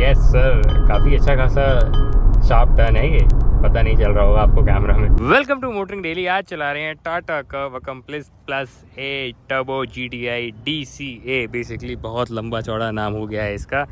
Yes sir, काफ़ी अच्छा खासा शार्प टर्न है ये, पता नहीं चल रहा होगा आपको कैमरा में। Welcome to motoring daily. आज चला रहे हैं Tata Curvv accomplished plus A turbo GTI DCA। Basically बहुत लंबा चौड़ा नाम हो गया है इसका।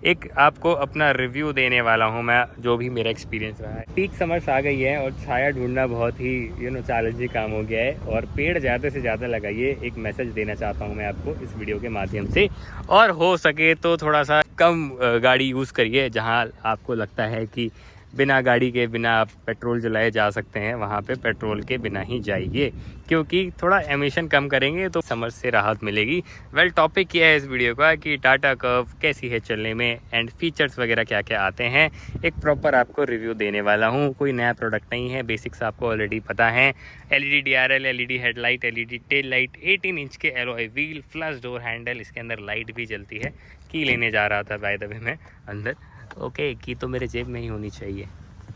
एक आपको अपना रिव्यू देने वाला हूं मैं, जो भी मेरा एक्सपीरियंस रहा है। पीक समर्स आ गई है और छाया ढूंढना बहुत ही चैलेंजिंग काम हो गया है। और पेड़ ज़्यादा से ज़्यादा लगाइए, एक मैसेज देना चाहता हूं मैं आपको इस वीडियो के माध्यम से। और हो सके तो थोड़ा सा कम गाड़ी यूज़ करिए, जहां आपको लगता है कि बिना गाड़ी के बिना आप पेट्रोल जलाए जा सकते हैं, वहाँ पे पेट्रोल के बिना ही जाइए, क्योंकि थोड़ा एमिशन कम करेंगे तो समर से राहत मिलेगी। वेल, टॉपिक ये है इस वीडियो का कि टाटा कर्व कैसी है चलने में एंड फीचर्स वगैरह क्या क्या आते हैं। एक प्रॉपर आपको रिव्यू देने वाला हूँ। कोई नया प्रोडक्ट नहीं है, बेसिक्स आपको ऑलरेडी पता है। LED DRL, LED headlight, LED tail light, 18 inch के alloy wheel, flush door handle, इसके अंदर लाइट भी जलती है। की लेने जा रहा था बाय द वे मैं अंदर। ओके, की तो मेरे जेब में ही होनी चाहिए,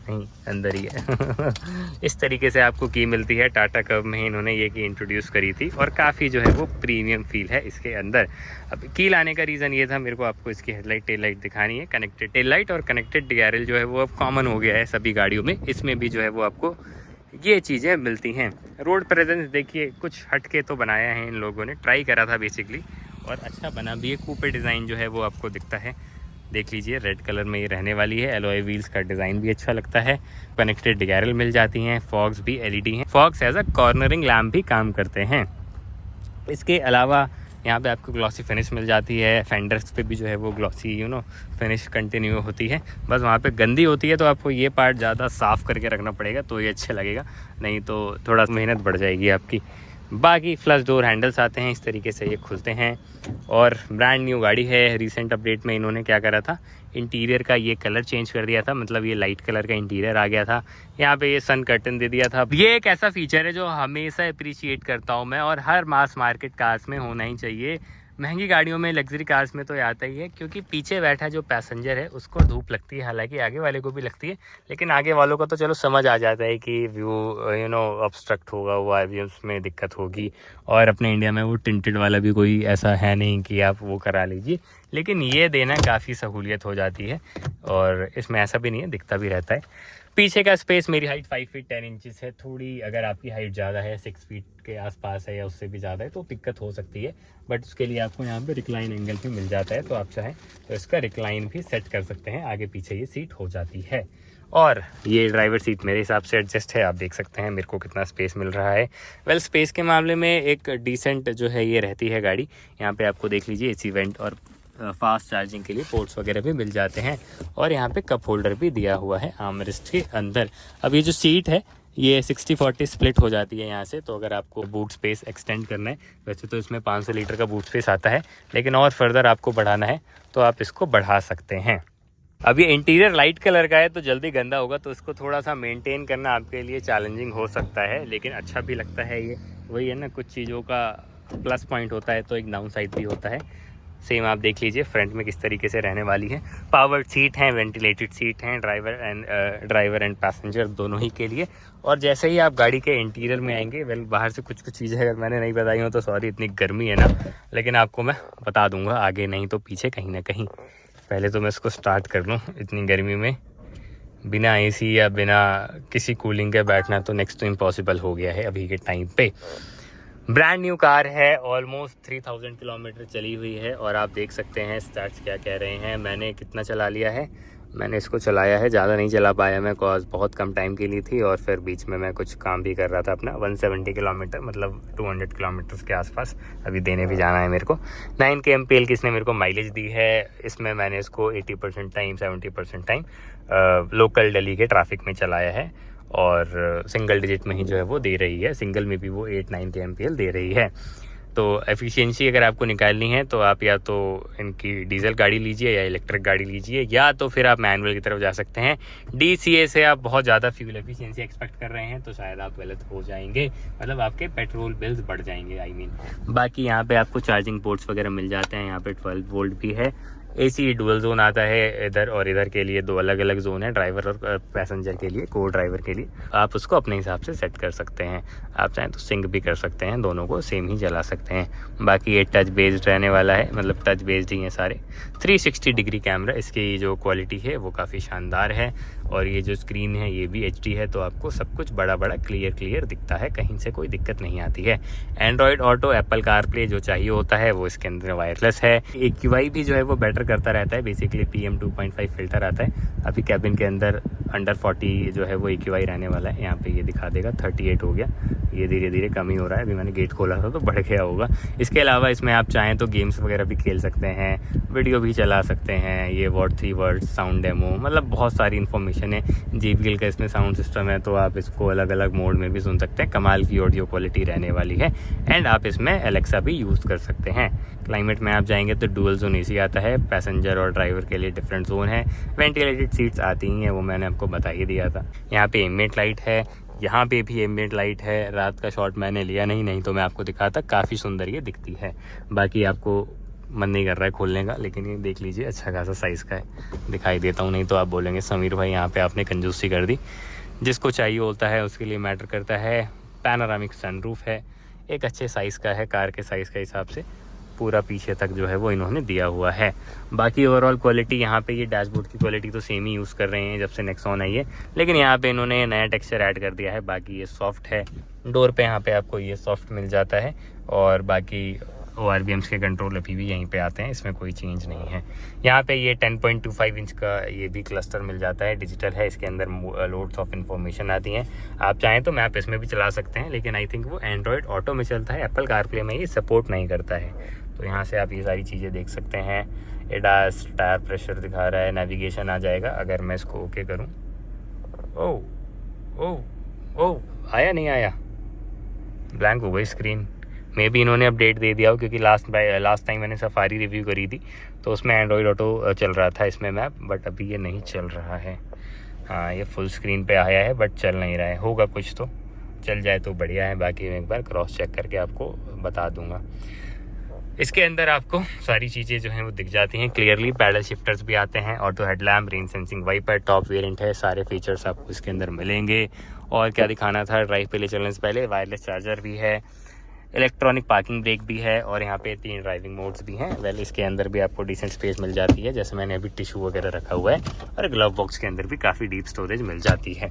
नहीं अंदर ही है। इस तरीके से आपको की मिलती है। टाटा कर्व में इन्होंने ये की इंट्रोड्यूस करी थी और काफ़ी जो है वो प्रीमियम फील है इसके अंदर। अब की लाने का रीज़न ये था, मेरे को आपको इसकी हेडलाइट टेल लाइट दिखानी है। कनेक्टेड टेल लाइट और कनेक्टेड DRL जो है वो अब कॉमन हो गया है सभी गाड़ियों में। इसमें भी जो है वो आपको ये चीज़ें मिलती हैं। रोड प्रेजेंस देखिए, कुछ हटके तो बनाया है इन लोगों ने, ट्राई करा था बेसिकली, और अच्छा बना भी है। कूपे डिज़ाइन जो है वो आपको दिखता है, देख लीजिए, रेड कलर में ये रहने वाली है। एलॉय व्हील्स का डिज़ाइन भी अच्छा लगता है। कनेक्टेड DRL मिल जाती हैं। फॉग्स भी LED हैं। Fogs as a cornering lamp भी काम करते हैं। इसके अलावा यहाँ पे आपको ग्लॉसी फिनिश मिल जाती है। फेंडर्स पे भी जो है वो ग्लॉसी फिनिश कंटिन्यू होती है। बस वहाँ पे गंदी होती है तो आपको ये पार्ट ज़्यादा साफ़ करके रखना पड़ेगा, तो ये अच्छा लगेगा, नहीं तो थोड़ा मेहनत बढ़ जाएगी आपकी। बाकी फ्लश डोर हैंडल्स आते हैं, इस तरीके से ये खुलते हैं। और ब्रांड न्यू गाड़ी है। रिसेंट अपडेट में इन्होंने क्या करा था, इंटीरियर का ये कलर चेंज कर दिया था, मतलब ये लाइट कलर का इंटीरियर आ गया था। यहाँ पे ये सन कर्टन दे दिया था। ये एक ऐसा फीचर है जो हमेशा अप्रिशिएट करता हूँ मैं, और हर मास मार्केट कार्स में होना ही चाहिए। महंगी गाड़ियों में, लग्जरी कार्स में तो आता ही है, क्योंकि पीछे बैठा जो पैसेंजर है उसको धूप लगती है, हालांकि आगे वाले को भी लगती है, लेकिन आगे वालों को तो चलो समझ आ जाता है कि व्यू ऑब्स्ट्रक्ट होगा, वो उसमें दिक्कत होगी। और अपने इंडिया में वो टिंटेड वाला भी कोई ऐसा है नहीं कि आप वो करा लीजिए, लेकिन ये देना काफ़ी सहूलियत हो जाती है। और इसमें ऐसा भी नहीं है, दिखता भी रहता है। पीछे का स्पेस, मेरी हाइट 5 फीट 10 इंचेस है। थोड़ी अगर आपकी हाइट ज़्यादा है, 6 फीट के आसपास है या उससे भी ज़्यादा है, तो दिक्कत हो सकती है। बट उसके लिए आपको यहाँ पे रिक्लाइन एंगल भी मिल जाता है, तो आप चाहें तो इसका रिक्लाइन भी सेट कर सकते हैं। आगे पीछे ये सीट हो जाती है। और ये ड्राइवर सीट मेरे हिसाब से एडजस्ट है, आप देख सकते हैं मेरे को कितना स्पेस मिल रहा है। वेल, स्पेस के मामले में एक डिसेंट जो है ये रहती है गाड़ी। यहाँ पे आपको देख लीजिए AC वेंट और फास्ट चार्जिंग के लिए पोर्ट्स वगैरह भी मिल जाते हैं। और यहाँ पे कप होल्डर भी दिया हुआ है आर्मरेस्ट के अंदर। अब ये जो सीट है ये 60-40 स्प्लिट हो जाती है यहाँ से, तो अगर आपको बूट स्पेस एक्सटेंड करना है, वैसे तो इसमें 500 लीटर का बूट स्पेस आता है, लेकिन और फर्दर आपको बढ़ाना है तो आप इसको बढ़ा सकते हैं। अब ये इंटीरियर लाइट कलर का है तो जल्दी गंदा होगा, तो इसको थोड़ा सा मेंटेन करना आपके लिए चैलेंजिंग हो सकता है, लेकिन अच्छा भी लगता है। ये वही है ना, कुछ चीज़ों का प्लस पॉइंट होता है तो एक डाउन साइड भी होता है। सेम आप देख लीजिए फ्रंट में किस तरीके से रहने वाली है। पावर्ड सीट हैं, वेंटिलेटेड सीट हैं, ड्राइवर एंड पैसेंजर दोनों ही के लिए। और जैसे ही आप गाड़ी के इंटीरियर में आएंगे, वेल, बाहर से कुछ चीज़ें अगर मैंने नहीं बताई हो तो सॉरी, इतनी गर्मी है ना, लेकिन आपको मैं बता दूंगा आगे, नहीं तो पीछे कहीं ना कहीं। पहले तो मैं इसको स्टार्ट कर लूँ। इतनी गर्मी में बिना AC या बिना किसी कूलिंग के बैठना तो नेक्स्ट तो इम्पॉसिबल हो गया है अभी के टाइम पे। ब्रांड न्यू कार है, ऑलमोस्ट 3000 किलोमीटर चली हुई है। और आप देख सकते हैं स्टार्ट्स क्या कह रहे हैं। मैंने कितना चला लिया है, मैंने इसको चलाया है, ज़्यादा नहीं चला पाया मैं, कॉज बहुत कम टाइम के लिए थी और फिर बीच में मैं कुछ काम भी कर रहा था अपना। 170 किलोमीटर, मतलब 200 किलोमीटर के आसपास अभी देने भी जाना है मेरे को। 9 kmpl की इसने मेरे को माइलेज दी है। इसमें मैंने इसको 80% टाइम, 70% टाइम लोकल दिल्ली के ट्रैफिक में चलाया है, और सिंगल डिजिट में ही जो है वो दे रही है। सिंगल में भी वो 8-9 kmpl दे रही है। तो एफिशिएंसी अगर आपको निकालनी है तो आप या तो इनकी डीजल गाड़ी लीजिए या इलेक्ट्रिक गाड़ी लीजिए, या तो फिर आप मैनुअल की तरफ जा सकते हैं। DCA से आप बहुत ज़्यादा फ्यूल एफिशिएंसी एक्सपेक्ट कर रहे हैं तो शायद आप गलत हो जाएंगे, मतलब आपके पेट्रोल बिल्स बढ़ जाएंगे। बाकी यहाँ पे आपको चार्जिंग पोर्ट्स वगैरह मिल जाते हैं। यहाँ पे 12 वोल्ट भी है, AC डुअल जोन आता है इधर, और इधर के लिए 2 अलग अलग जोन है, ड्राइवर और पैसेंजर के लिए, को ड्राइवर के लिए। आप उसको अपने हिसाब से सेट कर सकते हैं। आप चाहें तो सिंक भी कर सकते हैं, दोनों को सेम ही चला सकते हैं। बाकी ये टच बेस्ड रहने वाला है, मतलब टच बेस्ड ही है सारे। 360 डिग्री कैमरा, इसकी जो क्वालिटी है वो काफ़ी शानदार है। और ये जो स्क्रीन है ये भी HD है, तो आपको सब कुछ बड़ा बड़ा क्लियर दिखता है, कहीं से कोई दिक्कत नहीं आती है। एंड्रॉयड ऑटो, एप्पल कारप्ले जो चाहिए होता है वो इसके अंदर वायरलेस है। AQI भी जो है वो बेटर करता रहता है, बेसिकली PM 2.5 फिल्टर आता है। अभी कैबिन के अंदर अंडर 40 जो है वो AQI रहने वाला है। यहाँ पे ये दिखा देगा 38 हो गया, ये धीरे धीरे कम ही हो रहा है। अभी मैंने गेट खोला था तो बढ़ गया होगा। इसके अलावा इसमें आप चाहें तो गेम्स वगैरह भी खेल सकते हैं, वीडियो भी चला सकते हैं। ये वर्ड 3 वर्ड साउंड डेमो, मतलब बहुत सारी इन्फॉर्मेशन है। JBL का इसमें साउंड सिस्टम है, तो आप इसको अलग अलग मोड में भी सुन सकते हैं। कमाल की ऑडियो क्वालिटी रहने वाली है। एंड आप इसमें एलेक्सा भी यूज़ कर सकते हैं। क्लाइमेट में आप जाएंगे तो डुअल जोन AC आता है, पैसेंजर और ड्राइवर के लिए डिफरेंट जोन है। वेंटिलेटेड सीट्स आती ही हैं, वो मैंने आपको बता ही दिया था। यहाँ पे एम्बिएंट लाइट है, यहाँ पे भी एम्बिएंट लाइट है। रात का शॉट मैंने लिया नहीं तो मैं आपको दिखाता, काफ़ी सुंदर ये दिखती है। बाकी आपको मन नहीं कर रहा है खोलने का, लेकिन ये देख लीजिए अच्छा खासा साइज़ का है। दिखाई देता हूँ, नहीं तो आप बोलेंगे समीर भाई यहाँ पे आपने कंजूसी कर दी। जिसको चाहिए होता है उसके लिए मैटर करता है। पैनोरामिक सनरूफ है, एक अच्छे साइज़ का है, कार के साइज़ के हिसाब से पूरा पीछे तक जो है वो इन्होंने दिया हुआ है। बाकी ओवरऑल क्वालिटी यहाँ पे ये डैशबोर्ड की क्वालिटी तो सेम ही यूज़ कर रहे हैं जब से नेक्सॉन आई है, लेकिन यहाँ पे इन्होंने नया टेक्सचर ऐड कर दिया है। बाकी ये सॉफ्ट है, डोर पे यहाँ पे आपको ये सॉफ्ट मिल जाता है। और बाकी ORBMs के कंट्रोल अभी भी यहीं पे आते हैं, इसमें कोई चेंज नहीं है। यहाँ पे ये 10.25 इंच का ये भी क्लस्टर मिल जाता है, डिजिटल है। इसके अंदर लोड्स ऑफ इन्फॉर्मेशन आती हैं। आप चाहें तो मैप इसमें भी चला सकते हैं, लेकिन आई थिंक वो एंड्रॉयड ऑटो में चलता है, एप्पल कारप्ले में ये सपोर्ट नहीं करता है। तो यहाँ से आप ये सारी चीज़ें देख सकते हैं। एडास टायर प्रेशर दिखा रहा है, नेविगेशन आ जाएगा अगर मैं इसको ओके करूँ। ओह आया नहीं आया, ब्लैंक हो गई स्क्रीन। मे भी इन्होंने अपडेट दे दिया हो, क्योंकि लास्ट टाइम मैंने सफारी रिव्यू करी थी तो उसमें एंड्रॉयड ऑटो चल रहा था इसमें मैप, बट अभी ये नहीं चल रहा है। हाँ, ये फुल स्क्रीन पे आया है बट चल नहीं रहा है। होगा कुछ तो, चल जाए तो बढ़िया है। बाकी मैं एक बार क्रॉस चेक करके आपको बता दूंगा। इसके अंदर आपको सारी चीज़ें जो हैं वो दिख जाती हैं क्लियरली। पैडल शिफ्टर्स भी आते हैं, auto headlamp, rain sensing wiper, top variant है। सारे फीचर्स आपको इसके अंदर मिलेंगे। और क्या दिखाना था, ड्राइव पे ले चलने से पहले वायरलेस चार्जर भी है, इलेक्ट्रॉनिक पार्किंग ब्रेक भी है, और यहाँ पे 3 ड्राइविंग मोड्स भी हैं। वेल, इसके अंदर भी आपको डिसेंट स्पेस मिल जाती है, जैसे मैंने अभी टिश्यू वगैरह रखा हुआ है। और ग्लव बॉक्स के अंदर भी काफ़ी डीप स्टोरेज मिल जाती है।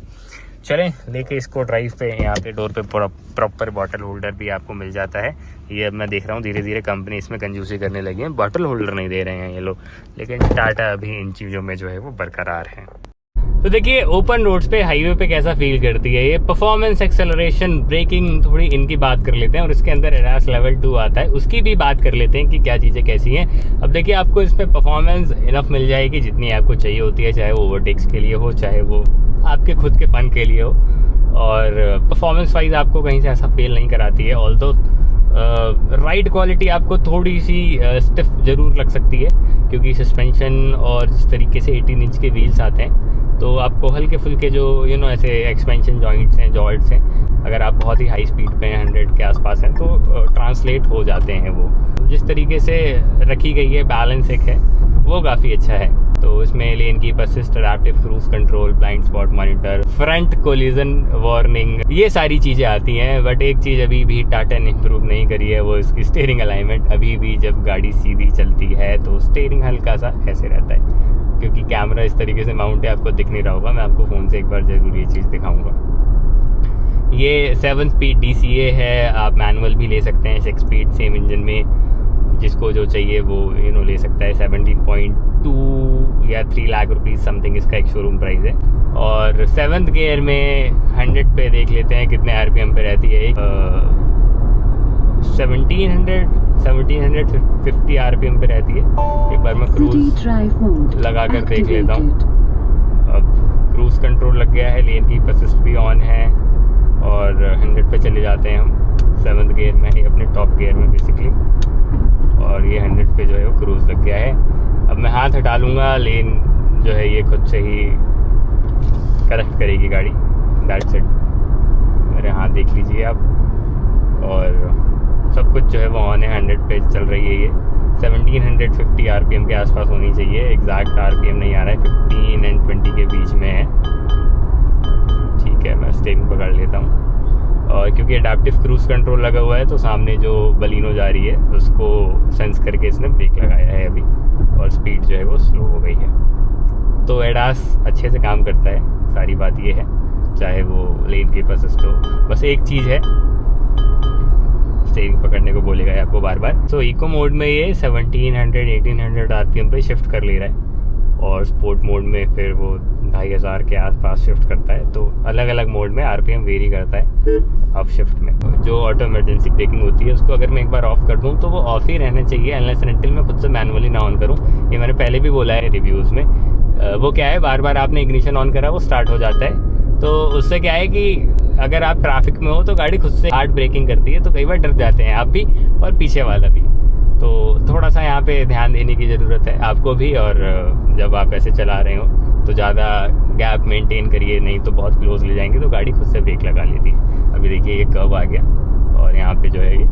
चलें लेके इसको ड्राइव पे। यहाँ पे डोर पे प्रॉपर बॉटल होल्डर भी आपको मिल जाता है। ये अब मैं देख रहा हूँ धीरे धीरे कंपनी इसमें कंजूसी करने लगी है, बॉटल होल्डर नहीं दे रहे हैं ये लोग, लेकिन टाटा अभी इन चीज़ों में जो है वो बरकरार है। तो देखिए ओपन रोड्स पे, हाईवे पे कैसा फील करती है ये। परफॉर्मेंस, एक्सेलरेशन, ब्रेकिंग, थोड़ी इनकी बात कर लेते हैं। और इसके अंदर एडास लेवल 2 आता है, उसकी भी बात कर लेते हैं कि क्या चीज़ें कैसी हैं। अब देखिए आपको इसमें परफॉर्मेंस इनफ मिल जाएगी जितनी आपको चाहिए होती है, चाहे वो ओवरटेक्स के लिए हो, चाहे वो आपके खुद के फन के लिए हो। और परफॉर्मेंस वाइज आपको कहीं से ऐसा फेल नहीं कराती है। ऑल्दो राइड क्वालिटी आपको थोड़ी सी स्टिफ ज़रूर लग सकती है, क्योंकि सस्पेंशन और जिस तरीके से 18 इंच के व्हील्स आते हैं तो आपको हल्के फुल्के जो ऐसे एक्सपेंशन जॉइंट्स हैं, जॉल्ट्स हैं, अगर आप बहुत ही हाई स्पीड पे 100 के आसपास हैं तो ट्रांसलेट हो जाते हैं। वो जिस तरीके से रखी गई है, बैलेंस एक है, वो काफ़ी अच्छा है। तो इसमें lane keep assist, adaptive cruise control, blind spot monitor, front collision warning, ये सारी चीज़ें आती हैं। बट एक चीज़ अभी भी टाटा ने इम्प्रूव नहीं करी है, वो इसकी स्टीयरिंग अलाइनमेंट। अभी भी जब गाड़ी सीधी चलती है तो स्टीयरिंग हल्का सा ऐसे रहता है, क्योंकि कैमरा इस तरीके से माउंट है, आपको दिख नहीं रहा होगा। मैं आपको फ़ोन से एक बार ज़रूर ये चीज़ दिखाऊंगा। ये 7 स्पीड DCA है, आप मैनुअल भी ले सकते हैं 6 स्पीड सेम इंजन में। जिसको जो चाहिए वो ले सकता है। 17.2 या 3 लाख रुपीज़ समथिंग इसका एक शोरूम प्राइस है। और 7th गियर में 100 पे देख लेते हैं कितने RPM पे रहती है। 1750 RPM पे रहती है। एक बार मैं क्रूज लगा कर देख लेता हूँ। अब क्रूज कंट्रोल लग गया है, लेन कीप असिस्ट भी ऑन है, और 100 पे चले जाते हैं हम 7th गियर में ही, अपने टॉप गियर में बेसिकली। और ये 100 पे जो है वो क्रूज लग गया है। अब मैं हाथ हटा लूँगा, लेन जो है ये खुद से ही करेक्ट करेगी गाड़ी। That's it. मेरे हाथ देख लीजिए आप, और सब कुछ जो है वो ऑन है, 100 पे चल रही है ये। 1750 आरपीएम के आसपास होनी चाहिए। एग्जैक्ट आरपीएम नहीं आ रहा है, 15 एंड 20 के बीच में है। ठीक है, मैं स्टीयरिंग पकड़ लेता हूँ। और क्योंकि एडाप्टिव क्रूज कंट्रोल लगा हुआ है तो सामने जो बलिनो जा रही है उसको सेंस करके इसने ब्रेक लगाया है अभी, और स्पीड जो है वो स्लो हो गई है। तो एडास अच्छे से काम करता है, सारी बात ये है, चाहे वो लेन कीप असिस्ट हो। बस एक चीज़ है, स्टीयरिंग पकड़ने को बोलेगा आपको बार बार। तो इको मोड में ये 1700-1800 आरपीएम पे शिफ्ट कर ले रहा है, और स्पोर्ट मोड में फिर वो 2500 के आसपास शिफ्ट करता है। तो अलग अलग मोड में आरपीएम वेरी करता है अप शिफ्ट में। जो ऑटो इमरजेंसी ब्रेकिंग होती है उसको अगर मैं एक बार ऑफ कर दूं तो वो ऑफ ही रहना चाहिए, अनलेस एंड अनटिल मैं खुद से मैनुअली ना ऑन करूं। ये मैंने पहले भी बोला है रिव्यूज़ में। वो क्या है, बार बार आपने इग्निशन ऑन करा वो स्टार्ट हो जाता है। तो उससे क्या है कि अगर आप ट्रैफिक में हो तो गाड़ी खुद से हार्ड ब्रेकिंग करती है, तो कई बार डर जाते हैं आप भी और पीछे वाला भी। तो थोड़ा सा यहाँ पे ध्यान देने की ज़रूरत है आपको भी। और जब आप ऐसे चला रहे हो तो ज़्यादा गैप मेंटेन करिए, नहीं तो बहुत क्लोज ले जाएंगे तो गाड़ी खुद से ब्रेक लगा लेती है। अभी देखिए ये कर्व आ गया और यहाँ पे जो है ये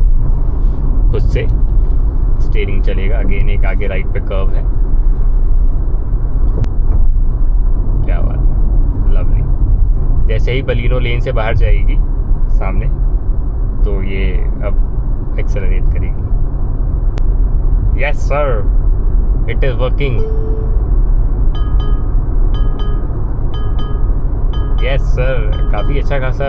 खुद से स्टीयरिंग चलेगा। अगेन एक आगे राइट पे कर्व है। क्या बात है, लवली। जैसे ही बलिनो लेन से बाहर जाएगी सामने तो ये अब एक्सेलरेट करेगी। Yes sir, it is working. Yes sir, काफ़ी अच्छा खासा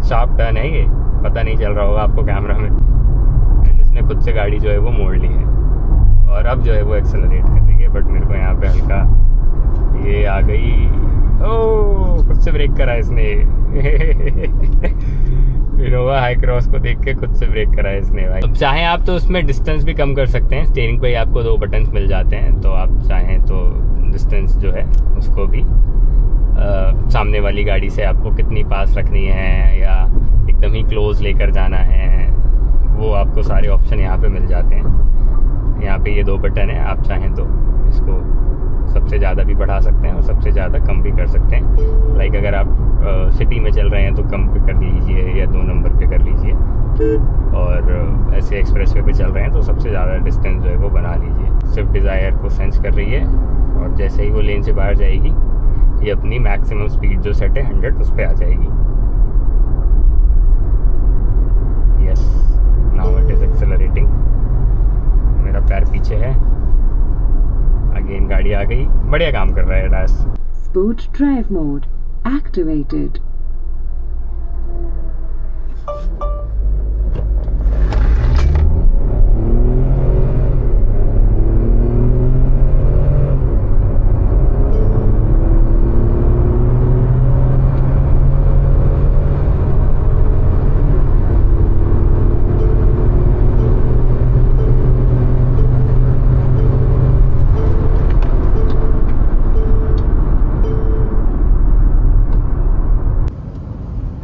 शार्प टर्न है ये, पता नहीं चल रहा होगा आपको कैमरा में। एंड इसने खुद से गाड़ी जो है वो मोड़ ली है और अब जो है वो एक्सेलरेट कर रही है। बट मेरे को यहाँ पे हल्का ये आ गई, ओह खुद से ब्रेक करा इसने। इनोवा हाई क्रॉस को देख के खुद से ब्रेक करा है इसने भाई। अब चाहें आप तो उसमें डिस्टेंस भी कम कर सकते हैं। स्टीयरिंग पे आपको 2 बटन्स मिल जाते हैं, तो आप चाहें तो डिस्टेंस जो है उसको भी सामने वाली गाड़ी से आपको कितनी पास रखनी है या एकदम ही क्लोज लेकर जाना है, वो आपको सारे ऑप्शन यहाँ पे मिल जाते हैं। यहाँ पे ये 2 बटन है, आप चाहें तो इसको सबसे ज़्यादा भी बढ़ा सकते हैं और सबसे ज़्यादा कम भी कर सकते हैं। लाइक अगर आप सिटी में चल रहे हैं तो कम पे कर लीजिए या 2 नंबर पे कर लीजिए, और ऐसे एक्सप्रेसवे पे चल रहे हैं तो सबसे ज़्यादा डिस्टेंस जो है वो बना लीजिए। स्विफ्ट डिज़ायर को सेंस कर रही है और जैसे ही वो लेन से बाहर जाएगी ये अपनी मैक्सिमम स्पीड जो सेट है 100 उस पर आ जाएगी। Yes, now it is accelerating. मेरा पैर पीछे है, अगेन गाड़ी आ गई। बढ़िया काम कर रहा है ADAS. Sport drive mode activated.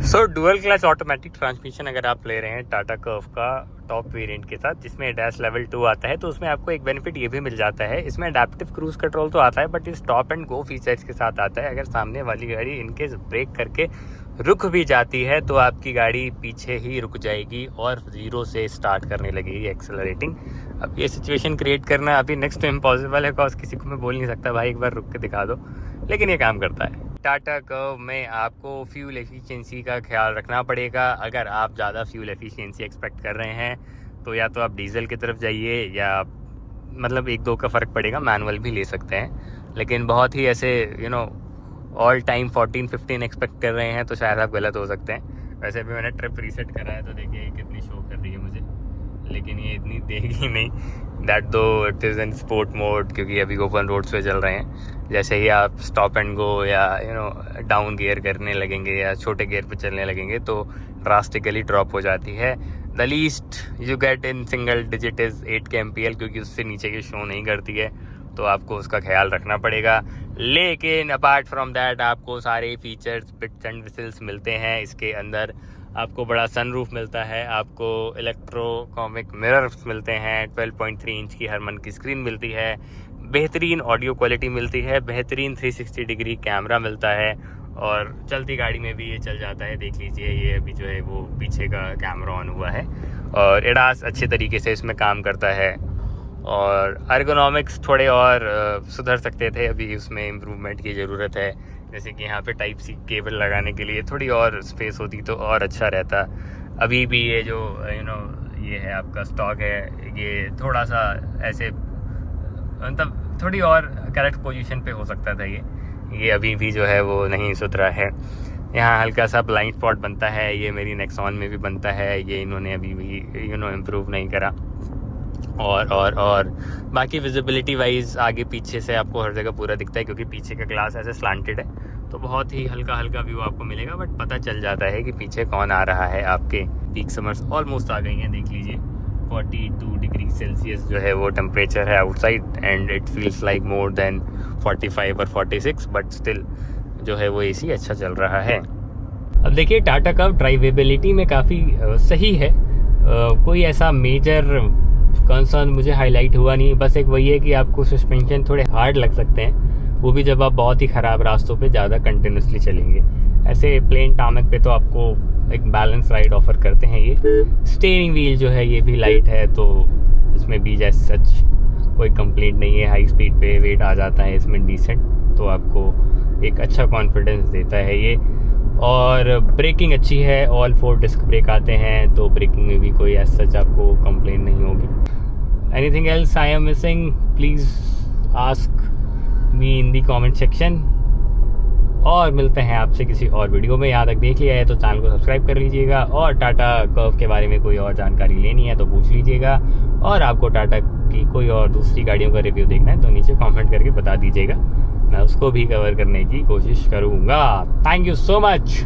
So dual clutch automatic transmission अगर आप ले रहे हैं टाटा कर्व का टॉप वेरिएंट के साथ, जिसमें एडास लेवल 2 आता है, तो उसमें आपको एक बेनिफिट ये भी मिल जाता है। इसमें अडैप्टिव क्रूज कंट्रोल तो आता है, बट इस टॉप एंड गो फीचर्स के साथ आता है। अगर सामने वाली गाड़ी इनकेस ब्रेक करके रुक भी जाती है तो आपकी गाड़ी पीछे ही रुक जाएगी और 0 से स्टार्ट करने लगेगी एक्सेलरेटिंग। अब ये सिचुएशन क्रिएट करना अभी नेक्स्ट तो इम्पॉसिबल है, बिकॉज किसी को मैं बोल नहीं सकता भाई एक बार रुक के दिखा दो, लेकिन ये काम करता है। टाटा कर्व में आपको फ्यूल एफिशिएंसी का ख्याल रखना पड़ेगा। अगर आप ज़्यादा फ्यूल एफिशिएंसी एक्सपेक्ट कर रहे हैं तो या तो आप डीजल की तरफ जाइए, या मतलब 1-2 का फ़र्क पड़ेगा, मैनुअल भी ले सकते हैं। लेकिन बहुत ही ऐसे ऑल टाइम 14-15 एक्सपेक्ट कर रहे हैं तो शायद आप गलत हो सकते हैं। वैसे भी मैंने ट्रिप रीसेट करा है तो देखिए कितनी शो कर रही है मुझे, लेकिन ये इतनी देगी नहीं। दैट दो it is in sport mode, क्योंकि अभी ओपन रोड्स पे चल रहे हैं। जैसे ही आप स्टॉप एंड गो या डाउन गियर करने लगेंगे या छोटे गियर पे चलने लगेंगे तो ड्रास्टिकली ड्रॉप हो जाती है। The least you get in single digit is 8 kmpl, क्योंकि उससे नीचे की शो नहीं करती है, तो आपको उसका ख्याल रखना पड़ेगा। लेकिन अपार्ट फ्रॉम दैट आपको सारे फीचर्स, बिट्स एंड विसल्स मिलते हैं इसके अंदर। आपको बड़ा सनरूफ मिलता है, आपको इलेक्ट्रोकॉमिक मिरर्स मिलते हैं, 12.3 इंच की हरमन की स्क्रीन मिलती है, बेहतरीन ऑडियो क्वालिटी मिलती है, बेहतरीन 360 डिग्री कैमरा मिलता है, और चलती गाड़ी में भी ये चल जाता है। देख लीजिए ये अभी जो है वो पीछे का कैमरा ऑन हुआ है, और एडास अच्छे तरीके से इसमें काम करता है। और एर्गोनॉमिक्स थोड़े और सुधर सकते थे, अभी उसमें इम्प्रूवमेंट की ज़रूरत है। जैसे कि यहाँ पे टाइप सी केबल लगाने के लिए थोड़ी और स्पेस होती तो और अच्छा रहता। अभी भी ये जो ये है आपका स्टॉक है, ये थोड़ा सा ऐसे मतलब थोड़ी और करेक्ट पोजीशन पे हो सकता था। ये अभी भी जो है वो नहीं सुधरा है। यहाँ हल्का सा ब्लाइंड स्पॉट बनता है, ये मेरी नेक्सॉन में भी बनता है, ये इन्होंने अभी भी इम्प्रूव नहीं करा। और बाकी विजिबिलिटी वाइज आगे पीछे से आपको हर जगह पूरा दिखता है, क्योंकि पीछे का ग्लास ऐसे स्लांटेड है, तो बहुत ही हल्का हल्का व्यू आपको मिलेगा, बट पता चल जाता है कि पीछे कौन आ रहा है आपके। पीक समर्स ऑलमोस्ट आ गई हैं, देख लीजिए 42 डिग्री सेल्सियस जो है वो टेम्परेचर है outside, and it feels like more than 45 और 46, बट स्टिल जो है वो एसी अच्छा चल रहा है। अब देखिए टाटा कर्व ड्राइवेबिलिटी में काफ़ी सही है, कोई ऐसा मेजर कंसर्न मुझे हाईलाइट हुआ नहीं। बस एक वही है कि आपको सस्पेंशन थोड़े हार्ड लग सकते हैं, वो भी जब आप बहुत ही ख़राब रास्तों पे ज़्यादा कंटिन्यूसली चलेंगे। ऐसे प्लेन टामक पे तो आपको एक बैलेंस राइड ऑफर करते हैं ये। स्टीयरिंग व्हील जो है ये भी लाइट है, तो इसमें भी जैसे सच कोई कंप्लेंट नहीं है। हाई स्पीड पे वेट आ जाता है इसमें डिसेंट, तो आपको एक अच्छा कॉन्फिडेंस देता है ये। और ब्रेकिंग अच्छी है, ऑल 4 डिस्क ब्रेक आते हैं, तो ब्रेकिंग में भी कोई ऐसा सच आपको कंप्लेंट नहीं होगी। Anything else I am missing, please ask me in the comment section. और मिलते हैं आपसे किसी और वीडियो में। यहाँ तक देख लिया है तो चैनल को सब्सक्राइब कर लीजिएगा, और टाटा कर्व के बारे में कोई और जानकारी लेनी है तो पूछ लीजिएगा, और आपको टाटा की कोई और दूसरी गाड़ियों का रिव्यू देखना है तो नीचे कमेंट करके बता दीजिएगा, मैं उसको भी कवर करने की कोशिश करूँगा। Thank you so much.